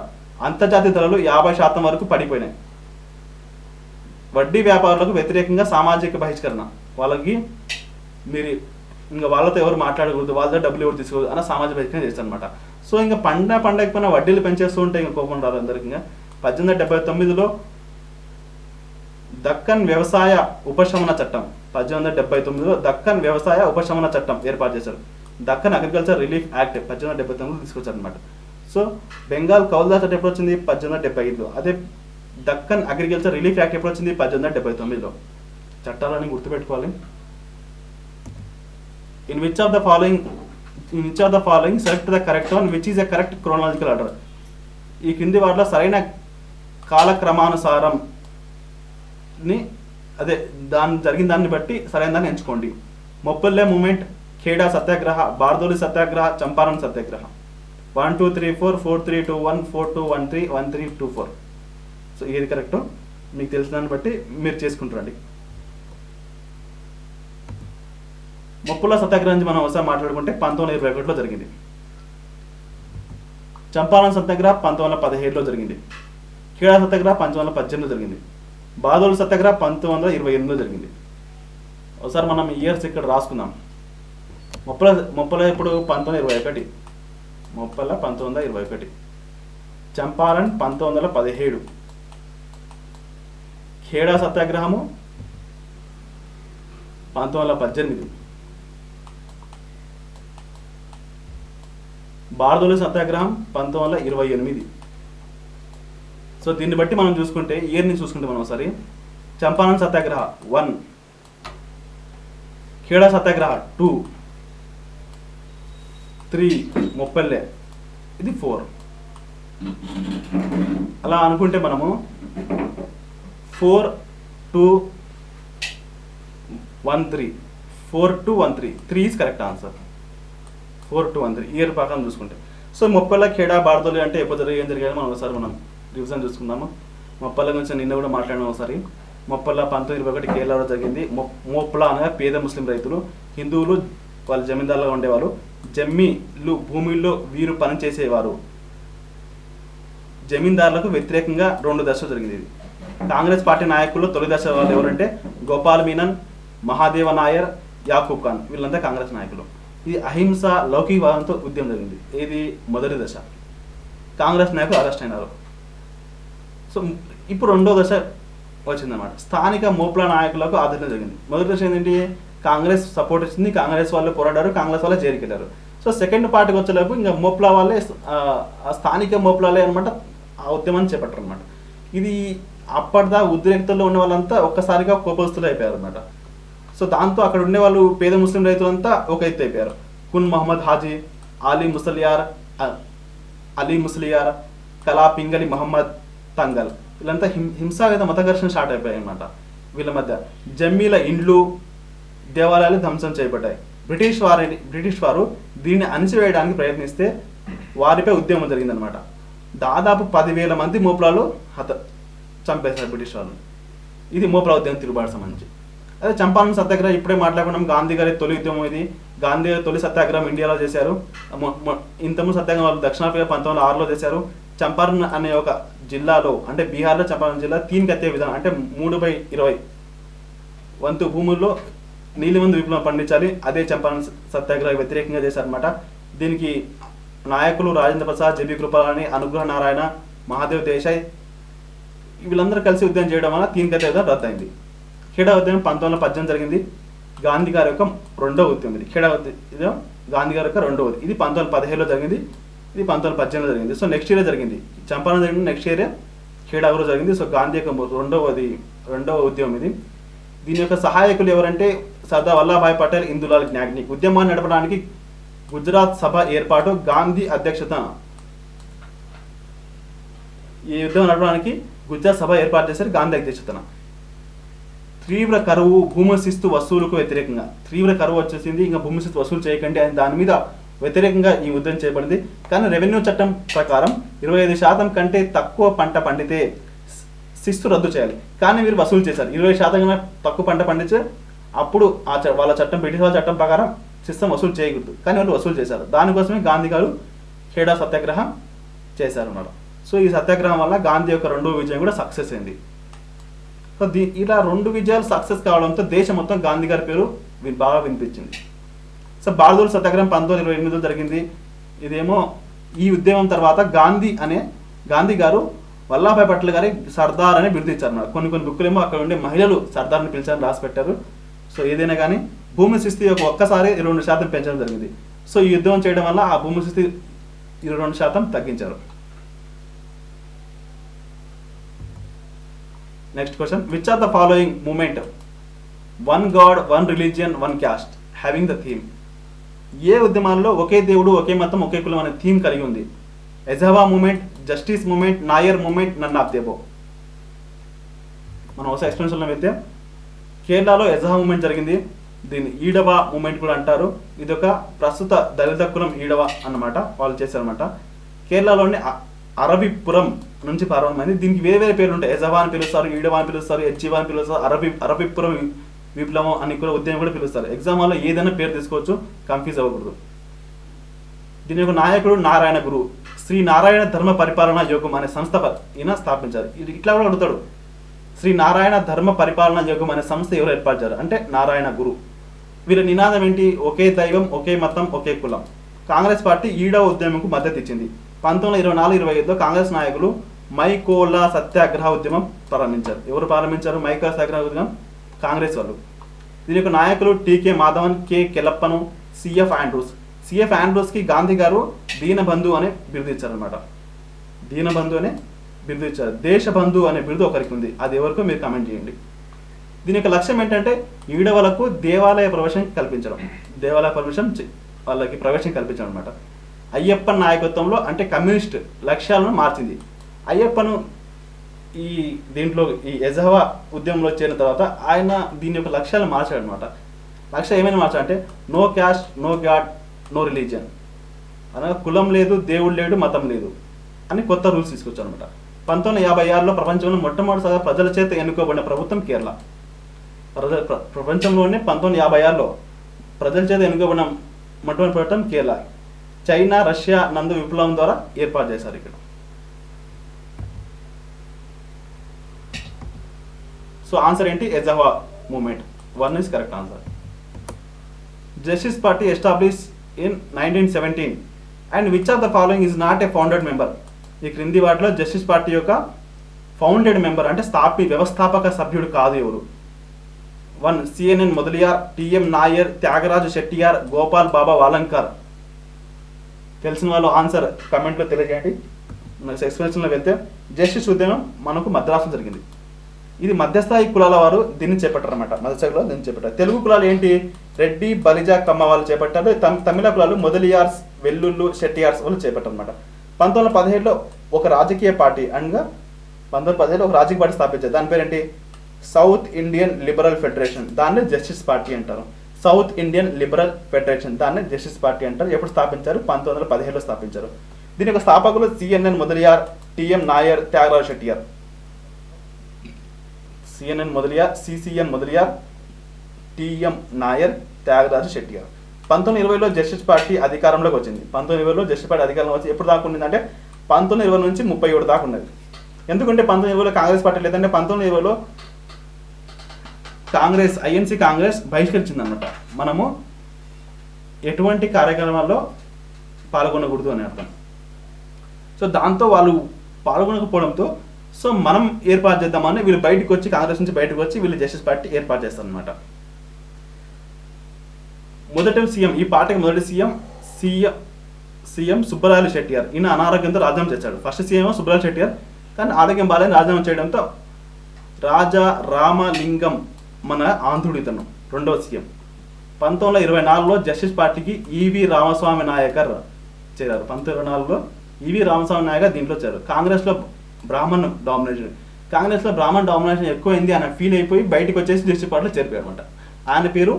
అంతర్జాతీయ ధరలు 50% వరకు పడిపోయినాయి. వడ్డీ వ్యాపారులకు వ్యతిరేకంగా సామాజిక బహిష్కరణ. వాళ్ళకి మీరు ఇంకా వాళ్ళతో ఎవరు మాట్లాడకూడదు, వాళ్ళతో డబ్బులు ఎవరు తీసుకోవద్దు అన్న సామాజిక బహిష్కరణ చేస్తారు అనమాట. సో ఇంకా పండకపోయినా వడ్డీలు పెంచేస్తూ ఉంటే ఇంకా కోపం రాదు అందరికి. 1879లో దక్కన్ వ్యవసాయ ఉపశమన చట్టం. 1879లో దక్కన్ వ్యవసాయ ఉపశమన చట్టం ఏర్పాటు చేశారు. దక్కన్ అగ్రికల్చర్ రిలీఫ్ యాక్ట్ 1879లో తీసుకొచ్చారు అనమాట. సో బెంగాల్ కౌల్దార్ చట్టం ఎప్పుడు వచ్చింది? 1875లో. అదే దక్కన్ అగ్రికల్చర్ రిలీఫ్ యాక్ట్ ఎప్పుడు వచ్చింది? 1879లో. చట్టాలని గుర్తుపెట్టుకోవాలి. In which of the following select the correct one which is a correct chronological order. ఈ కింది వాటిలో సరైన కాలక్రమానుసారం అదే జరిగిన దాన్ని బట్టి సరైన దాన్ని ఎంచుకోండి. మొప్పల్లె మూమెంట్, ఖేడా సత్యాగ్రహ, బార్దోలి సత్యాగ్రహ, చంపారన్ సత్యాగ్రహ. 1 2 3 4 4 3 2 1 4 2 1 3 1 3 2 4. సో ఏది కరెక్టో మీకు తెలిసిన దాన్ని బట్టి మీరు చేసుకుంటారండి. మొప్పుల సత్యాగ్రహం నుంచి మనం ఒకసారి మాట్లాడుకుంటే 1921లో జరిగింది. చంపారన్ సత్యాగ్రహ 1917లో జరిగింది. ఖేడా సత్యాగ్రహ 1918లో జరిగింది. బార్దోలి సత్యాగ్రహ 1928లో జరిగింది. ఒకసారి మనం ఇయర్స్ ఇక్కడ రాసుకుందాం. మొప్పల ఇప్పుడు 1921, మొప్పల 1921, చంపారన్ 1917, ఖేడా సత్యాగ్రహము 1918, బార్దోలి సత్యాగ్రహం 1928. సో దీన్ని బట్టి మనం చూసుకుంటే ఇయర్ని చూసుకుంటే మనం ఒకసారి చంపారన్ సత్యాగ్రహ 1, ఖేడా సత్యాగ్రహ 2, 3 మొప్పల్లె ఇది 4. అలా అనుకుంటే మనము 4 2 1 3 4 2 1 3 3 ఈజ్ కరెక్ట్ ఆన్సర్. 4 2 1 3 ఇయర్ ప్రకారం చూసుకుంటే. సో మొప్పల్ల, ఖేడా, బార్దోలి అంటే ఎప్పుడు ఏం జరిగాయో మనం ఒకసారి మనం రివిజన్ చూసుకుందాము. మొప్పల్ల గురించి నిన్న కూడా మాట్లాడినాం ఒకసారి. మొప్పల్ల 1921 కేరళలో జరిగింది. మొప్పల అనగా పేద ముస్లిం రైతులు, హిందువులు వాళ్ళు జమీందారులుగా ఉండేవారు. జమ్మీలు భూమిలో వీరు పనిచేసేవారు. జమీందారులకు వ్యతిరేకంగా 2 దశలు జరిగింది. ఇది కాంగ్రెస్ పార్టీ నాయకులు తొలి దశ వాళ్ళు ఎవరంటే గోపాల్ మీనన్, మహాదేవ నాయర్, యాకూబ్ ఖాన్. వీళ్ళంతా కాంగ్రెస్ నాయకులు. ఇది అహింస లౌకికవాదంతో ఉద్యమం జరిగింది. ఇది మొదటి దశ. కాంగ్రెస్ నాయకులు అరెస్ట్ అయినారు. సో ఇప్పుడు రెండో దశ వచ్చిందన్నమాట. స్థానిక మోప్లా నాయకులకు ఆదరణ జరిగింది. మొదటి దశ ఏంటంటే కాంగ్రెస్ సపోర్ట్ ఇచ్చింది, కాంగ్రెస్ వాళ్ళు పోరాడారు, కాంగ్రెస్ వాళ్ళే జైలుకి వెళ్ళారు. సో సెకండ్ పార్టీకి వచ్చేలోపు ఇంకా మోప్లా వాళ్ళే స్థానిక మోప్లాలే అనమాట ఆ ఉద్యమాన్ని చేపట్టారు అనమాట. ఇది అప్పటిదా ఉద్రిక్తల్లో ఉన్న వాళ్ళంతా ఒక్కసారిగా కోపస్తులు అయిపోయారు అనమాట. సో దాంతో అక్కడ ఉండే వాళ్ళు పేద ముస్లిం రైతులంతా ఒక ఎత్తు అయిపోయారు. కున్ మహమ్మద్ హాజీ, అలీ ముస్లియార్, కలా పింగలి మహమ్మద్ తంగల్, వీళ్ళంతా హింసాగత మత ఘర్షణ స్టార్ట్ అయిపోయాయి అనమాట. వీళ్ళ మధ్య జమ్మీల ఇండ్లు, దేవాలయాలు ధ్వంసం చేయబడ్డాయి. బ్రిటిష్ వారు దీన్ని అణిచివేయడానికి ప్రయత్నిస్తే వారిపై ఉద్యమం జరిగిందనమాట. దాదాపు 10,000 మంది మోప్లాలు చంపేశారు బ్రిటిష్ వాళ్ళు. ఇది మోప్లా ఉద్యమం తిరుగుబాటు సంబంధించి. అదే చంపారన్ సత్యాగ్రహం ఇప్పుడే మాట్లాడుకున్నాం. గాంధీ గారి తొలి ఉద్యమం ఇది. గాంధీ గారి తొలి సత్యాగ్రహం ఇండియాలో చేశారు. ఇంతకుముందు సత్యాగ్రహం వాళ్ళు దక్షిణాఫ్రికా 1906లో చేశారు. చంపారన్ అనే ఒక జిల్లాలో, అంటే బీహార్లో చంపారన్ జిల్లా 3 కత్తే విధానం, అంటే 3/20 వంతు భూముల్లో నీలిమందు విప్లవం పండించాలి. అదే చంపారన్ సత్యాగ్రహ వ్యతిరేకంగా చేశారనమాట. దీనికి నాయకులు రాజేంద్ర ప్రసాద్, జెబి కృపలాని, అనుగ్రహ నారాయణ, మహాదేవ్ దేశాయ్ వీళ్ళందరూ కలిసి ఉద్యమం చేయడం వల్ల 3 కత్తే విధానం రద్దయింది. ఖేడా ఉద్యమం 1918 జరిగింది. గాంధీ గారి యొక్క రెండవ ఉద్యమం ఇది. ఖేడా ఉద్యమం గాంధీ గారి యొక్క రెండవది. ఇది 1917లో జరిగింది, ఇది 1918లో జరిగింది. సో నెక్స్ట్ ఇయర్ జరిగింది. చంపారన్ జరిగింది, నెక్స్ట్ ఇయర్ ఖేడా కూడా జరిగింది. సో గాంధీ యొక్క రెండవ ఉద్యమం ఇది. దీని యొక్క సహాయకులు ఎవరంటే సర్దార్ వల్లభాయ్ పటేల్, ఇందులాల్ జ్ఞాగ్ని. ఉద్యమాన్ని నడపడానికి గుజరాత్ సభ ఏర్పాటు, గాంధీ అధ్యక్షత. ఈ ఉద్యమం నడపడానికి గుజరాత్ సభ ఏర్పాటు చేశారు గాంధీ అధ్యక్షతన. తీవ్ర కరువు, భూమి శిస్తు వసూలుకు వ్యతిరేకంగా. తీవ్ర కరువు వచ్చేసింది, ఇంకా భూమి శిస్తు వసూలు చేయకండి అని దాని మీద వ్యతిరేకంగా ఈ ఉద్యమం చేయబడింది. కానీ రెవెన్యూ చట్టం ప్రకారం 25% కంటే తక్కువ పంట పండితే శిస్తు రద్దు చేయాలి. కానీ వీరు వసూలు చేశారు. 20% కన్నా తక్కువ పంట పండించే అప్పుడు వాళ్ళ చట్టం, బ్రిటిష్ వాళ్ళ చట్టం ప్రకారం శిస్తు వసూలు చేయకూడదు. కానీ వాళ్ళు వసూలు చేశారు. దానికోసమే గాంధీ గారు ఖేడా సత్యాగ్రహం చేశారన్నమాట. సో ఈ సత్యాగ్రహం వల్ల గాంధీ యొక్క రెండవ విజయం కూడా సక్సెస్ అయింది. సో ఇలా 2 విజయాలు సక్సెస్ కావడంతో దేశం మొత్తం గాంధీ గారి పేరు బాగా వినిపించింది. సో బారదూర్ సత్యాగ్రహం 1928లో జరిగింది. ఇదేమో ఈ ఉద్యమం తర్వాత గాంధీ గారు వల్లభాయ్ పటేల్ గారి సర్దార్ అని బిరుదు ఇచ్చారు. కొన్ని బుక్కులేమో అక్కడ ఉండే మహిళలు సర్దార్ని పిలిచారని రాసి పెట్టారు. సో ఏదైనా కానీ భూమి శిస్తు యొక్క ఒక్కసారి 22% పెంచడం జరిగింది. సో ఈ యుద్ధం చేయడం వల్ల ఆ భూమి శిస్తు 22% తగ్గించారు. Next question, which are the following movement one God, one religion, one caste having the theme? ఏ ఉద్యమాల్లో ఒకే దేవుడు, ఒకే మతం, ఒకే కులం అనే థీమ్ కలిగి ఉంది? Ezhava movement, Justice movement, Nair movement, none of the above. మనం ఒకసారి ఎక్స్ప్లెనేషన్లో వెళ్తే కేరళలో ఎజావా మూమెంట్ జరిగింది. దీన్ని ఈడవ మూమెంట్ కూడా అంటారు. ఇది ఒక ప్రస్తుత దళిత కులం ఈడవ అన్నమాట, వాళ్ళు చేశారనమాట. కేరళలోని అరబిపురం నుంచి ప్రారంభమైంది. దీనికి వేరే వేరే పేర్లు ఉంటాయి. ఎజావా అని పిలుస్తారు, ఈడవా అని పిలుస్తారు, ఎచ్చివా అని పిలుస్తారు, అరబిపురం విప్లవం అని కూడా ఉద్యమం కూడా పిలుస్తారు. ఎగ్జామ్ వల్ల ఏదైనా పేరు తీసుకోవచ్చు, కన్ఫ్యూజ్ అవ్వకూడదు. దీని యొక్క నాయకుడు నారాయణ గురు. శ్రీ నారాయణ ధర్మ పరిపాలనా యోగం అనే సంస్థ ఈయన స్థాపించారు. ఇది ఇట్లా కూడా అడుగుతాడు, శ్రీ నారాయణ ధర్మ పరిపాలనా యోగం అనే సంస్థ ఎవరు ఏర్పరిచారు అంటే నారాయణ గురు. వీళ్ళ నినాదం ఏంటి? ఒకే దైవం, ఒకే మతం, ఒకే కులం. కాంగ్రెస్ పార్టీ ఈడవ ఉద్యమంకు మద్దతు ఇచ్చింది. 1924-25లో కాంగ్రెస్ నాయకులు మైకోలా సత్యాగ్రహ ఉద్యమం ప్రారంభించారు. ఎవరు ప్రారంభించారు మైకోలా సత్యాగ్రహ ఉద్యమం? కాంగ్రెస్ వాళ్ళు. దీని యొక్క నాయకులు టీకే మాధవన్, కె కెలప్పను, సిఎఫ్ ఆండ్రూస్. సిఎఫ్ ఆండ్రూస్కి గాంధీ గారు దీనబంధు అనే బిరుదు ఇచ్చారనమాట. దీనబంధు అనే బిరుదు ఇచ్చారు. దేశబంధు అనే బిరుదు ఒకరికి ఉంది, అది ఎవరికో మీరు కామెంట్ చేయండి. దీని యొక్క లక్ష్యం ఏంటంటే ఈడవలకు దేవాలయ ప్రవేశం కల్పించడం, దేవాలయ వాళ్ళకి ప్రవేశం కల్పించడం అనమాట. అయ్యప్పన్ నాయకత్వంలో అంటే కమ్యూనిస్ట్ లక్ష్యాలను మార్చింది. అయ్యప్పను ఈ ఎజావా ఉద్యమంలో చేరిన తర్వాత ఆయన దీని యొక్క లక్ష్యాలను మార్చాడు అనమాట. లక్ష్యం ఏమైనా మార్చాడంటే no caste, no God, no religion, అనగా కులం లేదు, దేవుడు లేడు, మతం లేదు అని కొత్త రూల్స్ తీసుకొచ్చారు అనమాట. 1956లో ప్రపంచంలో మొట్టమొదటిసారిగా ప్రజల చేత ఎన్నుకోబడిన ప్రభుత్వం కేరళ. ప్రపంచంలోనే 1956లో ప్రజల చేత ఎన్నుకోబడిన మొట్టమొదటి ప్రభుత్వం కేరళ. చైనా, రష్యా నందు విప్లవం ద్వారా ఏర్పాటు చేశారు ఇక్కడ. సో ఆన్సర్ ఏంటి? Ezhava movement. 1 is correct answer. Justice Party establish in 1917 and which of the following is not a founded member? ఈ క్రింది వాటిలో జస్టిస్ పార్టీ యొక్క ఫౌండెడ్ మెంబర్ అంటే వ్యవస్థాపక సభ్యుడు కాదు ఎవరు? 1 సిఎన్ఎన్ మొదలియార్, టిఎం నాయర్, త్యాగరాజు శెట్టియార్, గోపాల్ బాబా వాలంకర్. తెలిసిన వాళ్ళు ఆన్సర్ కమెంట్లో తెలియజేయండి. నెక్స్ట్ ఎక్స్ప్లెనేషన్లో వెళ్తే జస్టిస్ ఉద్యమం మనకు మద్రాసులో జరిగింది. ఇది మధ్యస్థాయి కులాల వారు దీన్ని చేపట్టారన్నమాట. మధ్యస్థాయిలో దీన్ని చేపట్టారు. తెలుగు కులాలు ఏంటి? రెడ్డి, బలిజ, కమ్మ వాళ్ళు చేపట్టారు. తమిళ కులాలు మొదలియార్స్, వెల్లుళ్ళు, శెట్టియార్స్ వాళ్ళు చేపట్టారు అనమాట. 1917లో ఒక రాజకీయ పార్టీ అనగా 1917లో ఒక రాజకీయ పార్టీ స్థాపించారు. దాని పేరు ఏంటి? South Indian Liberal Federation. దాన్ని జస్టిస్ పార్టీ అంటారు. సౌత్ ఇండియన్ లిబరల్ ఫెడరేషన్ దాన్ని జస్టిస్ పార్టీ అంటారు. ఎప్పుడు స్థాపించారు? 1917లో స్థాపించారు. దీని యొక్క స్థాపకులు సిఎన్ఎన్ మొదలియార్, టిఎం నాయర్, త్యాగరాజు శెట్టియార్. సిఎన్ఎన్ మొదలియార్, సిసిఎన్ మొదలియార్, టిఎం నాయర్, త్యాగరాజు శెట్టియార్. 1920లో జస్టిస్ పార్టీ అధికారంలోకి వచ్చింది. 1920లో జస్టిస్ పార్టీ అధికారంలో వచ్చి ఎప్పుడు దాకా ఉండిందంటే 1920 నుంచి 37 దాకా ఉన్నది. ఎందుకంటే 1920లో కాంగ్రెస్ పార్టీ లేదంటే 1920లో కాంగ్రెస్ ఐఎన్సీ కాంగ్రెస్ బహిష్కరించింది అనమాట. మనము ఎటువంటి కార్యక్రమాల్లో పాల్గొనకూడదు అని అర్థం. సో దాంతో వాళ్ళు పాల్గొనకపోవడంతో సో మనం ఏర్పాటు చేద్దామని వీళ్ళు బయటకు వచ్చి కాంగ్రెస్ నుంచి బయటకు వచ్చి వీళ్ళు జస్టిస్ పార్టీ ఏర్పాటు చేస్తారు అనమాట. మొదటి సీఎం ఈ పార్టీకి మొదటి సీఎం సుబ్బరాయలు శెట్టియార్. ఈయన అనారోగ్యంతో రాజీనామా చేశాడు. ఫస్ట్ సీఎం సుబ్బరాయలు శెట్టియార్, కానీ ఆరోగ్యం బాగాలని రాజీనామా చేయడంతో రాజా రామలింగం మన ఆంధ్రుడు ఇతను రెండవ సీఎం. 1924లో జస్టిస్ పార్టీకి ఈవి రామస్వామి నాయకర్ చేరారు. 1924లో ఈవి రామస్వామి నాయకర్ దీంట్లో చేరారు. కాంగ్రెస్లో బ్రాహ్మణ్ డామినేషన్ ఎక్కువైంది ఆయన ఫీల్ అయిపోయి బయటకు వచ్చేసి జస్టిస్ పార్టీలో చేరిపోయారు అనమాట. ఆయన పేరు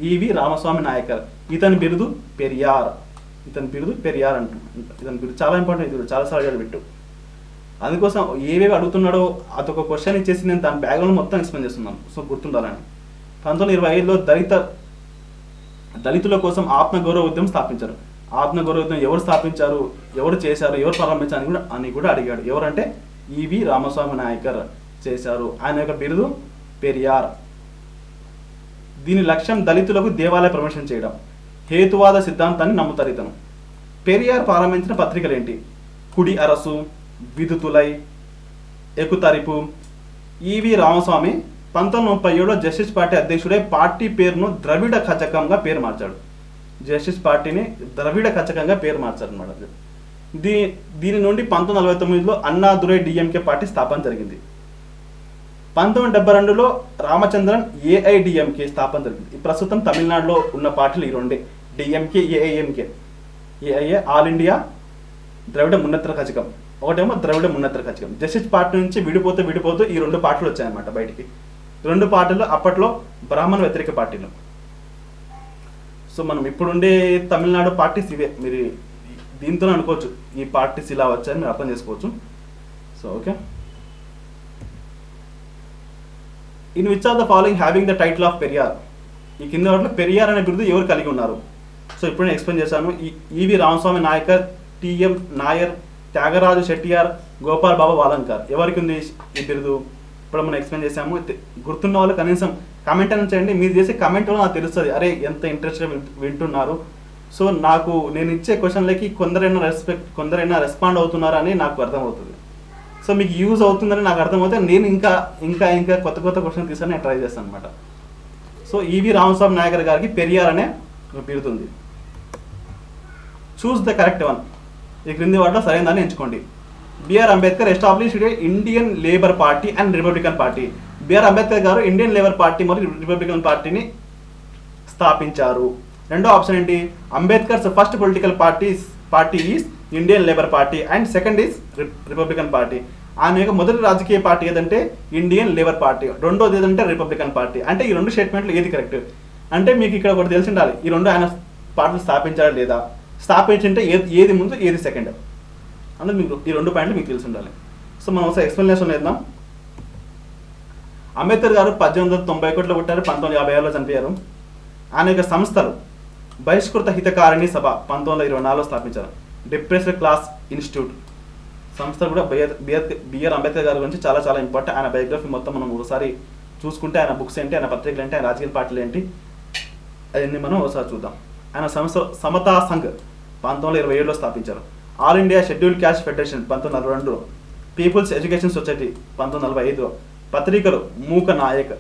ఈవి రామస్వామి నాయకర్. ఇతని బిరుదు పెరియార్ అంటుంది. ఇతని బిరుదు చాలా ఇంపార్టెంట్. ఇది చాలా సార్లు పెట్టు. అందుకోసం ఏవేవి అడుగుతున్నాడో అదొక క్వశ్చన్ ఇచ్చేసి నేను దాని బ్యాక్గ్రౌండ్ మొత్తం ఎక్స్ప్లెయిన్ చేస్తున్నాను. సో గుర్తుండాలని. 1925లో దళితుల కోసం ఆత్మగౌరవ ఉద్యమం స్థాపించారు. ఆత్మగౌరవ ఉద్యమం ఎవరు స్థాపించారు, ఎవరు చేశారు, ఎవరు ప్రారంభించారు అని కూడా అడిగాడు. ఎవరంటే ఈవి రామస్వామి నాయకర్ చేశారు. ఆయన యొక్క బిరుదు పెరియార్. దీని లక్ష్యం దళితులకు దేవాలయ ప్రమోషన్ చేయడం. హేతువాద సిద్ధాంతాన్ని నమ్ముతారు ఇతను. పెరియార్ ప్రారంభించిన పత్రికలు ఏంటి? కుడి అరసు, విదుతులై, ఎక్కుతరిపు. ఈవి రామస్వామి 1937లో జస్టిస్ పార్టీ అధ్యక్షుడై పార్టీ పేరును ద్రవిడ కచకంగా పేరు మార్చాడు. జస్టిస్ పార్టీని ద్రవిడ కచకంగా పేరు మార్చాడు అనమాట. దీని నుండి 1949లో అన్నాదురై డిఎంకే పార్టీ స్థాపన జరిగింది. 1972లో రామచంద్రన్ ఏఐడిఎంకే స్థాపన జరిగింది. ప్రస్తుతం తమిళనాడులో ఉన్న పార్టీలు ఈ రెండే, డిఎంకే, ఏఐఎంకే. ఏఐఏ ఆల్ ఇండియా ద్రవిడ మున్నెత్తర కచకం, ఒకటేమో ద్రవిడ మున్నెత్తర కచకం. జస్టిస్ పార్టీ నుంచి విడిపోతూ ఈ రెండు పార్టీలు వచ్చాయన్నమాట బయటికి. రెండు పార్టీలు అప్పట్లో బ్రాహ్మణ వ్యతిరేక పార్టీలు. సో మనం ఇప్పుడుండే తమిళనాడు పార్టీస్ ఇవే. మీరు దీంతో అనుకోవచ్చు ఈ పార్టీస్ ఇలా వచ్చాయని మీరు అర్థం చేసుకోవచ్చు. So okay. In which of the following having the title of Periyar? ఈ కింద వాటిలో పెరియార్ అనే బిరుదు ఎవరు కలిగి ఉన్నారు? సో ఇప్పుడు నేను ఎక్స్ప్లెయిన్ చేశాను. ఈవి రామస్వామి నాయకర్, టిఎం నాయర్, త్యాగరాజు శెట్టియార్, గోపాల్ బాబా వాలంకర్. ఎవరికి ఉంది ఈ బిరుదు? ఇప్పుడు మనం ఎక్స్ప్లెయిన్ చేసాము. గుర్తున్న వాళ్ళు కనీసం కామెంట్ అని చేయండి. మీరు చేసే కామెంట్ వల్ల నాకు తెలుస్తుంది, అరే ఎంత ఇంట్రెస్ట్గా వింటున్నారు. సో నేను ఇచ్చే క్వశ్చన్లకి కొందరైనా రెస్పాండ్ అవుతున్నారా అని నాకు అర్థమవుతుంది. సో మీకు యూజ్ అవుతుందని నాకు అర్థమవుతే నేను ఇంకా కొత్త క్వశ్చన్ తీసుకొని నేను ట్రై చేస్తాను అనమాట. సో ఈవి రామస్వామి నాయకర్ గారికి పెరియార్ అనే బిరుదుంది. Choose the correct one. ఈ క్రింది వాటిలో సరైన దాన్ని ఎంచుకోండి. BR Ambedkar established Indian Labour Party and Republican Party. BR Ambedkar గారు ఇండియన్ లేబర్ పార్టీ మరియు రిపబ్లికన్ పార్టీని స్థాపించారు. రెండో ఆప్షన్ ఏంటి? Ambedkar's first political party is Indian Labour Party and second is Republican Party. ఆయన యొక్క మొదటి రాజకీయ పార్టీ ఏదంటే ఇండియన్ లేబర్ పార్టీ, రెండోది ఏదంటే రిపబ్లికన్ పార్టీ. అంటే ఈ రెండు స్టేట్మెంట్లు ఏది కరెక్ట్ అంటే మీకు ఇక్కడ ఒకటి తెలిసి ఉండాలి. ఈ రెండు ఆయన పార్టీలు స్థాపించారా లేదా, స్థాపించింటే ఏది ముందు ఏది సెకండ్ అన్నది మీకు ఈ రెండు పాయింట్లు మీకు తెలిసి ఉండాలి. సో మనం ఒకసారి ఎక్స్ప్లెనేషన్ చేద్దాం. అంబేద్కర్ గారు 1891లో పుట్టారు, 1956లో చనిపోయారు. ఆయన యొక్క సంస్థలు బహిష్కృత హితకారిణి సభ 1924లో స్థాపించారు. డిప్రెస్డ్ క్లాస్ ఇన్స్టిట్యూట్ సంస్థ కూడా బిఆర్ అంబేద్కర్ గారి గురించి చాలా చాలా ఇంపార్టెంట్. ఆయన బయోగ్రఫీ మొత్తం మనం ఒకసారి చూసుకుంటే ఆయన బుక్స్ ఏంటి, ఆయన పత్రికలు ఏంటి, ఆయన రాజకీయ పార్టీలు ఏంటి, అవన్నీ మనం ఒకసారి చూద్దాం. ఆయన సంస్థ సమతా సంఘ్ 1927లో స్థాపించారు. All India Scheduled Caste Federation 1942లో, పీపుల్స్ ఎడ్యుకేషన్ సొసైటీ 1945లో, పత్రికలు మూక నాయక్,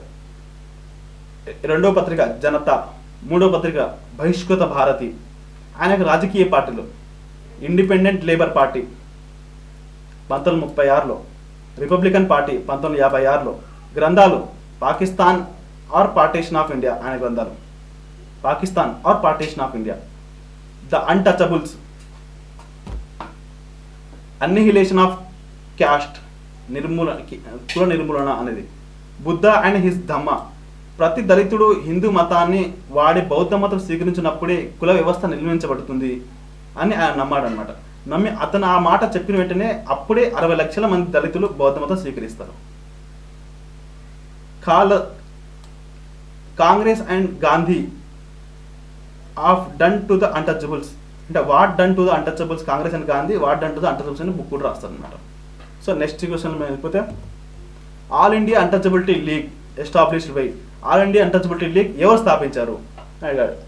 రెండో పత్రిక జనతా, మూడో పత్రిక బహిష్కృత భారతి. ఆయనకు రాజకీయ పార్టీలు ఇండిపెండెంట్ లేబర్ పార్టీ 1936లో, రిపబ్లికన్ పార్టీ 1956లో. గ్రంథాలు Pakistan or partition of India, ఆయన గ్రంథాలు Pakistan or partition of India. The untouchables, annihilation of caste, కుల నిర్మూలన అనేది. బుద్ధ అండ్ హిస్ ధమ్మ, ప్రతి దళితుడు హిందూ మతాన్ని వాడి బౌద్ధ మతం స్వీకరించినప్పుడే కుల వ్యవస్థ నిర్మించబడుతుంది అని ఆయన నమ్మాడనమాట. నమ్మి అతను ఆ మాట చెప్పిన వెంటనే అప్పుడే 60 లక్షల మంది దళితులు బౌద్ధ మతం స్వీకరిస్తారు. Congress and Gandhi have done to the untouchables, అంటే what done to the untouchables, Congress and Gandhi what done to the untouchables అని బుక్ కూడా రాస్తారు అనమాట. సో నెక్స్ట్ క్వశ్చన్ వెళ్ళిపోతే, all India untouchability league established by, all India untouchability league ఎవరు స్థాపించారు?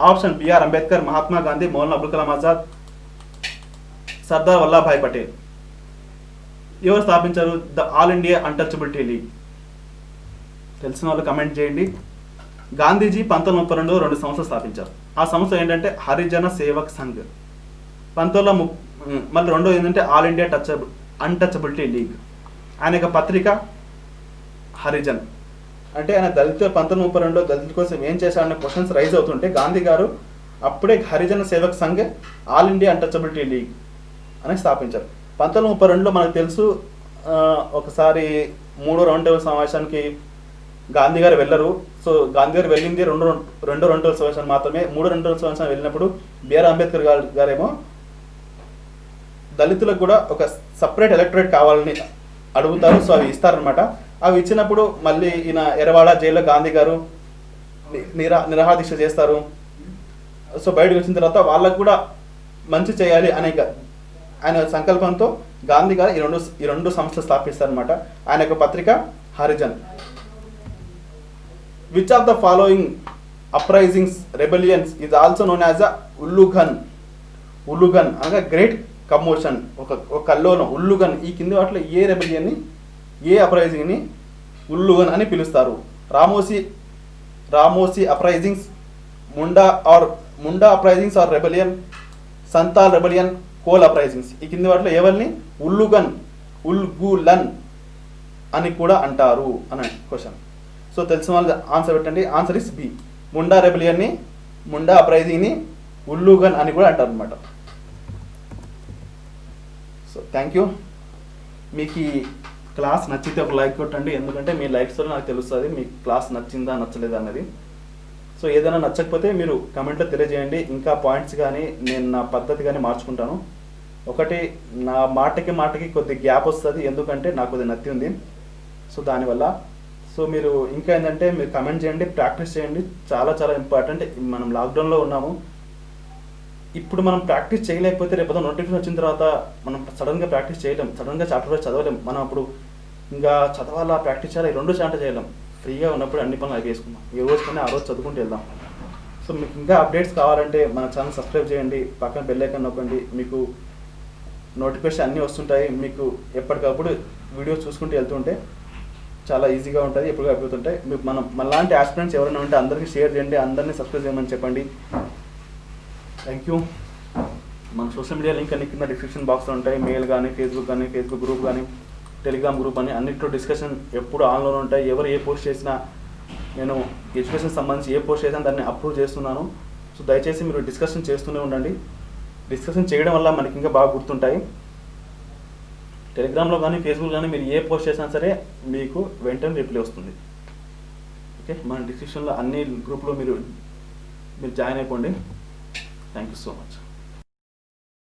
Option B R Ambedkar, Mahatma Gandhi, Maulana Abul Kalam Azad, Sardar Vallabhbhai Patel. ఎవరు స్థాపించారు the all India untouchability league? తెలిసిన వాళ్ళు కమెంట్ చేయండి. గాంధీజీ 1932లో 2 సంస్థలు స్థాపించారు. ఆ సంస్థ ఏంటంటే హరిజన సేవక్ సంఘ్. 1930 మళ్ళీ రెండో ఏంటంటే ఆల్ ఇండియా అన్టచబిలిటీ లీగ్. ఆయన యొక్క పత్రిక హరిజన్. అంటే ఆయన దళిత 1932లో దళితుల కోసం ఏం చేశారనే క్వశ్చన్స్ రైజ్ అవుతుంటే గాంధీ గారు అప్పుడే Harijan Sevak Sangh all India untouchability league అని స్థాపించారు. 1932లో మనకు తెలుసు, ఒకసారి 3వ రౌండ్ టేబుల్ సమావేశానికి గాంధీ గారు వెళ్ళరు. సో గాంధీ గారు వెళ్ళింది రెండో రౌండ్ టేబుల్ సమావేశాన్ని మాత్రమే. 3వ రౌండ్ టేబుల్ సమావేశాన్ని వెళ్ళినప్పుడు బిఆర్ అంబేద్కర్ గారేమో దళితులకు కూడా ఒక సపరేట్ ఎలక్టరేట్ కావాలని అడుగుతారు. సో అవి ఇస్తారనమాట. అవి ఇచ్చినప్పుడు మళ్ళీ ఈయన ఎర్రవాడ జైల్లో గాంధీ గారు నిరాహార దీక్ష చేస్తారు. సో బయటకు వచ్చిన తర్వాత వాళ్ళకు కూడా మంచి చేయాలి అనే ఆయన సంకల్పంతో గాంధీ గారు ఈ రెండు సంస్థలు స్థాపిస్తారనమాట. ఆయన యొక్క పత్రిక Harijan. Which of the following uprisings rebellions is also known as a Ulgulan? Ulgulan అనగా గ్రేట్ కమోషన్, ఒక కల్లోలం. ఉల్లుఘన్, ఈ కింది వాటిలో ఏ రెబెలియన్ని, ఏ అప్రైజింగ్ని ఉల్లుఘన్ అని పిలుస్తారు? Ramosi uprisings, Munda uprisings or rebellion, Santhal rebellion, Kol uprisings. ఈ కింది వాటిలో ఎవరిని ఉల్గులన్ అని కూడా అంటారు అని క్వశ్చన్. సో తెలిసిన వాళ్ళు ఆన్సర్ పెట్టండి. Answer is B. ముండా రెబెలియన్ని, ముండా అప్రైజింగ్ని ఉల్లుఘన్ అని కూడా అంటారు అనమాట. So thank you. మీకు ఈ క్లాస్ నచ్చితే ఒక లైక్ కొట్టండి, ఎందుకంటే మీ లైక్స్తో నాకు తెలుస్తుంది మీ క్లాస్ నచ్చిందా నచ్చలేదా అన్నది. సో ఏదైనా నచ్చకపోతే మీరు కమెంట్లో తెలియజేయండి. ఇంకా పాయింట్స్ కానీ నేను నా పద్ధతి కానీ మార్చుకుంటాను. ఒకటి, నా మాటకి కొద్ది గ్యాప్ వస్తుంది, ఎందుకంటే నాకు కొద్ది నత్తి ఉంది. సో దానివల్ల సో మీరు ఇంకా ఏంటంటే మీరు కమెంట్ చేయండి, ప్రాక్టీస్ చేయండి. చాలా చాలా ఇంపార్టెంట్. మనం లాక్డౌన్లో ఉన్నాము. ఇప్పుడు మనం ప్రాక్టీస్ చేయలేకపోతే రేపు నోటిఫికేషన్ వచ్చిన తర్వాత మనం సడన్గా ప్రాక్టీస్ చేయలేం, సడన్గా చాప్టర్ వైజ్ చదవలేం. మనం అప్పుడు ఇంకా చదవాలా, ప్రాక్టీస్ చేయాలి, 2 చాప్టర్ చేయలేం. ఫ్రీగా ఉన్నప్పుడు అన్ని పనులు అవి వేసుకుందాం. ఏ రోజు కానీ ఆ రోజు చదువుకుంటూ వెళ్దాం. సో మీకు ఇంకా అప్డేట్స్ కావాలంటే మన ఛానల్ సబ్స్క్రైబ్ చేయండి, పక్కన బెల్ ఐకాన్ నొక్కండి. మీకు నోటిఫికేషన్ అన్నీ వస్తుంటాయి. మీకు ఎప్పటికప్పుడు వీడియోస్ చూసుకుంటూ వెళ్తుంటే చాలా ఈజీగా ఉంటుంది, ఎప్పుడు అయిపోతుంటాయి. మీకు మనలాంటి ఆస్పిరెంట్స్ ఎవరైనా ఉంటే అందరికీ షేర్ చేయండి, అందరినీ సబ్స్క్రైబ్ చేయమని చెప్పండి. Thank you. మన సోషల్ మీడియా లింక్ అన్ని కింద డిస్క్రిప్షన్ బాక్స్లో ఉంటాయి. మెయిల్ కానీ, ఫేస్బుక్ గ్రూప్ కానీ, టెలిగ్రామ్ గ్రూప్ అని అన్నింటిలో డిస్కషన్ ఎప్పుడు ఆన్లోనే ఉంటాయి. ఎవరు ఏ పోస్ట్ చేసినా, నేను ఎడ్యుకేషన్ సంబంధించి ఏ పోస్ట్ చేసినా దాన్ని అప్రూవ్ చేస్తున్నాను. సో దయచేసి మీరు డిస్కషన్ చేస్తూనే ఉండండి. డిస్కషన్ చేయడం వల్ల మనకి ఇంకా బాగా గుర్తుంటాయి. టెలిగ్రామ్లో కానీ, ఫేస్బుక్ కానీ మీరు ఏ పోస్ట్ చేసినా సరే మీకు వెంటనే రిప్లై వస్తుంది. ఓకే, మన డిస్క్రిప్షన్లో అన్ని గ్రూప్లో మీరు జాయిన్ అయిపోండి. Thank you so much.